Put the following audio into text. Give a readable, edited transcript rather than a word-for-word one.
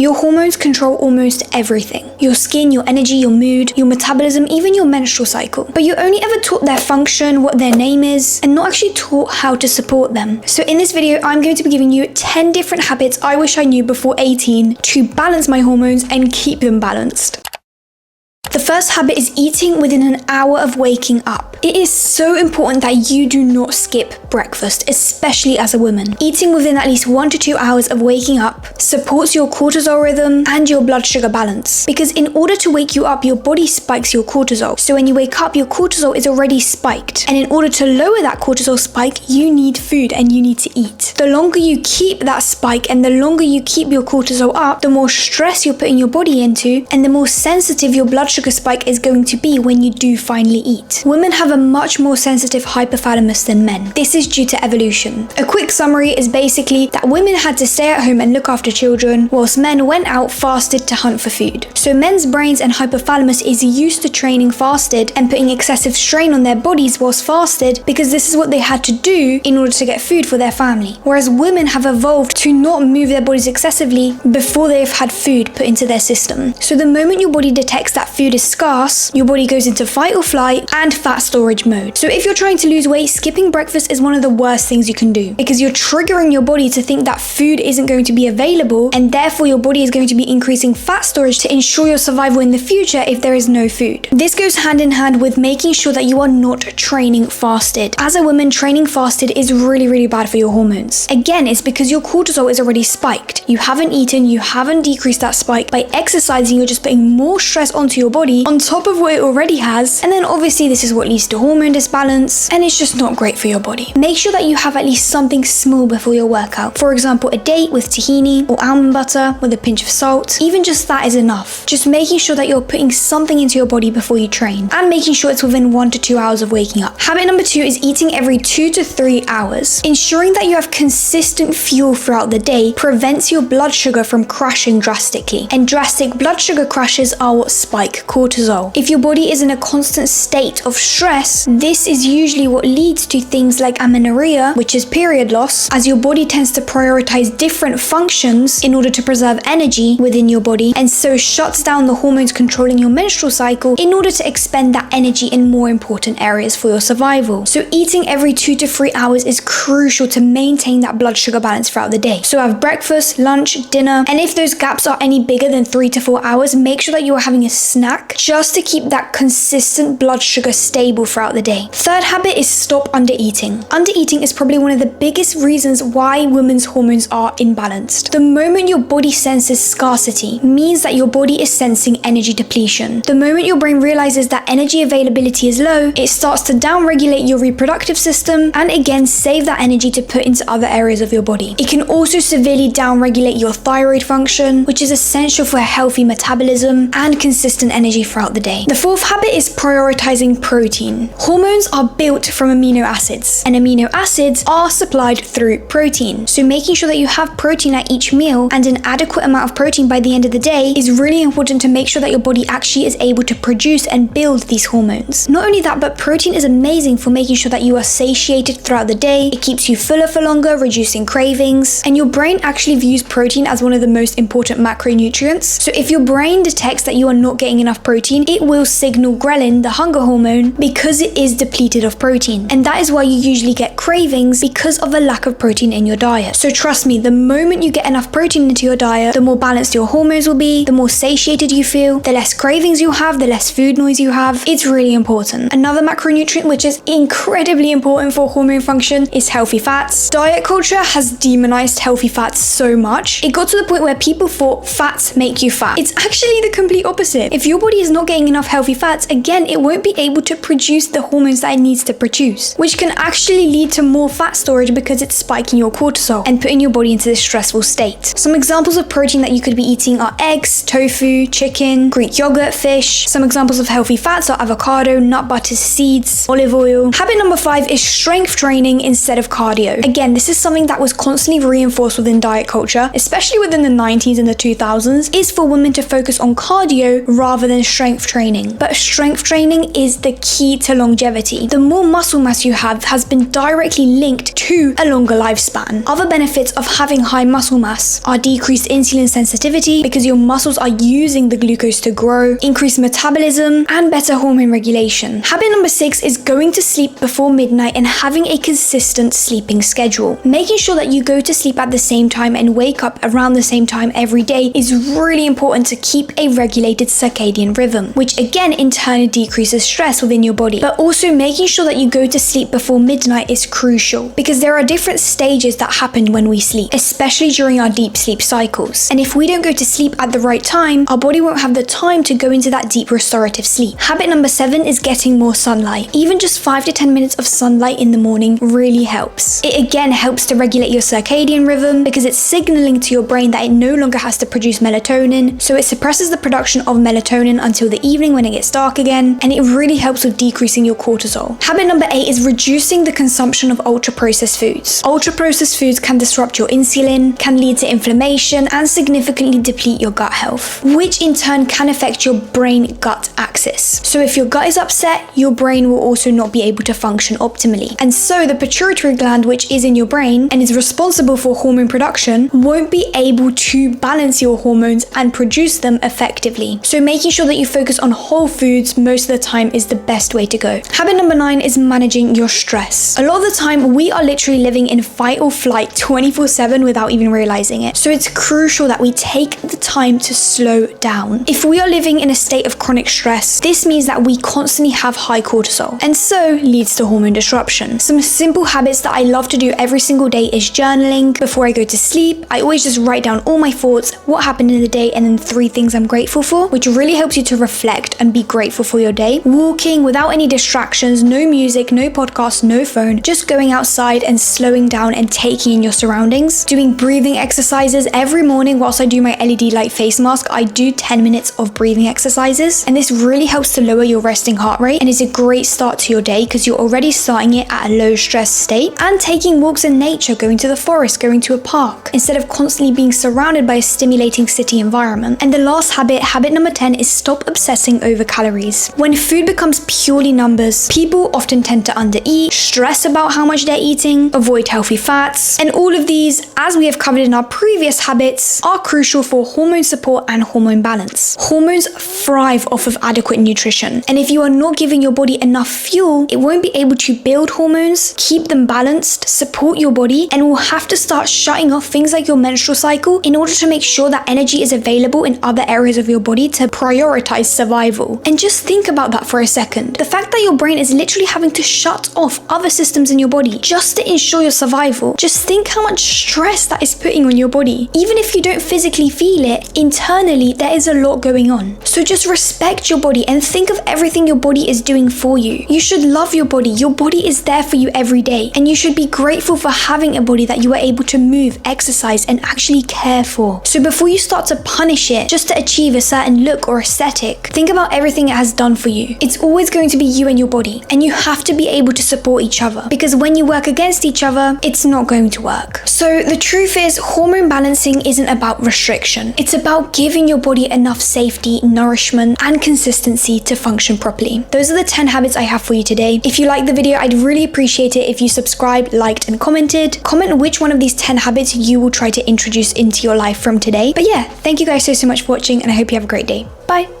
Your hormones control almost everything. Your skin, your energy, your mood, your metabolism, even your menstrual cycle. But you're only ever taught their function, what their name is, and not actually taught how to support them. So in this video, I'm going to be giving you 10 different habits I wish I knew before 18 to balance my hormones and keep them balanced. The first habit is eating within an hour of waking up. It is so important that you do not skip breakfast, especially as a woman. Eating within at least 1 to 2 hours of waking up supports your cortisol rhythm and your blood sugar balance. Because in order to wake you up, your body spikes your cortisol. So when you wake up, your cortisol is already spiked. And in order to lower that cortisol spike, you need food and you need to eat. The longer you keep that spike and the longer you keep your cortisol up, the more stress you're putting your body into and the more sensitive your blood sugar spike is going to be when you do finally eat. Women have a much more sensitive hypothalamus than men. This is due to evolution. A quick summary is basically that women had to stay at home and look after children, whilst men went out fasted to hunt for food. So men's brains and hypothalamus is used to training fasted and putting excessive strain on their bodies whilst fasted because this is what they had to do in order to get food for their family. Whereas women have evolved to not move their bodies excessively before they've had food put into their system. So the moment your body detects that food is scarce, your body goes into fight or flight and fat storage mode. So if you're trying to lose weight, skipping breakfast is one of the worst things you can do because you're triggering your body to think that food isn't going to be available and therefore your body is going to be increasing fat storage to ensure your survival in the future if there is no food. This goes hand in hand with making sure that you are not training fasted. As a woman, training fasted is really bad for your hormones. Again, it's because your cortisol is already spiked. You haven't eaten, you haven't decreased that spike. By exercising, you're just putting more stress onto your body on top of what it already has, and then obviously this is what leads to hormone disbalance, and it's just not great for your body. Make sure that you have at least something small before your workout. For example, a date with tahini or almond butter with a pinch of salt. Even just that is enough. Just making sure that you're putting something into your body before you train, and making sure it's within 1 to 2 hours of waking up. Habit number 2 is eating every 2 to 3 hours. Ensuring that you have consistent fuel throughout the day prevents your blood sugar from crashing drastically, and drastic blood sugar crashes are what spike cortisol. If your body is in a constant state of stress, this is usually what leads to things like amenorrhea, which is period loss, as your body tends to prioritize different functions in order to preserve energy within your body, and so shuts down the hormones controlling your menstrual cycle in order to expend that energy in more important areas for your survival. So eating every 2 to 3 hours is crucial to maintain that blood sugar balance throughout the day. So have breakfast, lunch, dinner, and if those gaps are any bigger than 3 to 4 hours, make sure that you are having a snack just to keep that consistent blood sugar stable throughout the day. Third habit is stop undereating. Undereating is probably one of the biggest reasons why women's hormones are imbalanced. The moment your body senses scarcity means that your body is sensing energy depletion. The moment your brain realizes that energy availability is low, it starts to downregulate your reproductive system and again save that energy to put into other areas of your body. It can also severely downregulate your thyroid function, which is essential for a healthy metabolism and consistent energy throughout the day. The fourth habit is prioritizing protein. Hormones are built from amino acids, and amino acids are supplied through protein. So making sure that you have protein at each meal and an adequate amount of protein by the end of the day is really important to make sure that your body actually is able to produce and build these hormones. Not only that, but protein is amazing for making sure that you are satiated throughout the day. It keeps you fuller for longer, reducing cravings, and your brain actually views protein as one of the most important macronutrients. So if your brain detects that you are not getting enough protein, it will signal ghrelin, the hunger hormone, because it is depleted of protein. And that is why you usually get cravings because of a lack of protein in your diet. So trust me, the moment you get enough protein into your diet, the more balanced your hormones will be, the more satiated you feel, the less cravings you have, the less food noise you have. It's really important. Another macronutrient which is incredibly important for hormone function is healthy fats. Diet culture has demonized healthy fats so much. It got to the point where people thought fats make you fat. It's actually the complete opposite. If your body is not getting enough healthy fats, again, it won't be able to produce the hormones that it needs to produce, which can actually lead to more fat storage because it's spiking your cortisol and putting your body into this stressful state. Some examples of protein that you could be eating are eggs, tofu, chicken, Greek yogurt, fish. Some examples of healthy fats are avocado, nut butters, seeds, olive oil. Habit number 5 is strength training instead of cardio. Again, this is something that was constantly reinforced within diet culture, especially within the 90s and the 2000s, is for women to focus on cardio rather than strength training. But strength training is the key to longevity. The more muscle mass you have has been directly linked to a longer lifespan. Other benefits of having high muscle mass are decreased insulin sensitivity because your muscles are using the glucose to grow, increased metabolism, and better hormone regulation. Habit number 6 is going to sleep before midnight and having a consistent sleeping schedule. Making sure that you go to sleep at the same time and wake up around the same time every day is really important to keep a regulated circadian rhythm, which again in turn decreases stress within your body. But also making sure that you go to sleep before midnight is crucial because there are different stages that happen when we sleep, especially during our deep sleep cycles. And if we don't go to sleep at the right time, our body won't have the time to go into that deep restorative sleep. Habit number 7 is getting more sunlight. Even just 5 to 10 minutes of sunlight in the morning really helps. It again helps to regulate your circadian rhythm because it's signaling to your brain that it no longer has to produce melatonin, so it suppresses the production of melatonin until the evening when it gets dark again, and it really helps with decreasing your cortisol. Habit number 8 is reducing the consumption of ultra-processed foods. Ultra-processed foods can disrupt your insulin, can lead to inflammation, and significantly deplete your gut health, which in turn can affect your brain-gut axis. So if your gut is upset, your brain will also not be able to function optimally. And so the pituitary gland, which is in your brain and is responsible for hormone production, won't be able to balance your hormones and produce them effectively. So making sure that you focus on whole foods most of the time is the best way to go. Habit number 9 is managing your stress. A lot of the time we are literally living in fight or flight 24/7 without even realizing it. So it's crucial that we take the time to slow down. If we are living in a state of chronic stress, this means that we constantly have high cortisol, and so leads to hormone disruption. Some simple habits that I love to do every single day is journaling. Before I go to sleep, I always just write down all my thoughts, what happened in the day, and then 3 things I'm grateful for, which really helps you to reflect and be grateful for your day. Walking without any distractions, no music, no podcast, no phone, just going outside and slowing down and taking in your surroundings. Doing breathing exercises every morning whilst I do my LED light face mask. I do 10 minutes of breathing exercises, and this really helps to lower your resting heart rate and is a great start to your day because you're already starting it at a low stress state. And taking walks in nature, going to the forest, going to a park, instead of constantly being surrounded by a stimulating city environment. And the last habit number 10, is stop obsessing over calories. When food becomes purely numbers, people often tend to undereat, stress about how much they're eating, avoid healthy fats, and all of these, as we have covered in our previous habits, are crucial for hormone support and hormone balance. Hormones thrive off of adequate nutrition, and if you are not giving your body enough fuel, it won't be able to build hormones, keep them balanced, support your body, and will have to start shutting off things like your menstrual cycle in order to make sure that energy is available in other areas of your body to prioritize survival. And just think about that for a second. The fact that your brain is literally having to shut off other systems in your body just to ensure your survival. Just think how much stress that is putting on your body. Even if you don't physically feel it, internally there is a lot going on. So just respect your body and think of everything your body is doing for you. You should love your body. Your body is there for you every day, and you should be grateful for having a body that you are able to move, exercise, and actually care for. So before you start to punish it just to achieve a certain look or aesthetic, think about everything it has done for you. It's always going to be you and your body, and you have to be able to support each other, because when you work against each other, it's not going to work. So the truth is, hormone balancing isn't about restriction. It's about giving your body enough safety, nourishment, and consistency to function properly. Those are the 10 habits I have for you today. If you liked the video, I'd really appreciate it if you subscribed, liked, and commented. Comment which one of these 10 habits you will try to introduce into your life from today. But yeah, thank you guys so much for watching, and I hope you have a great day. Bye!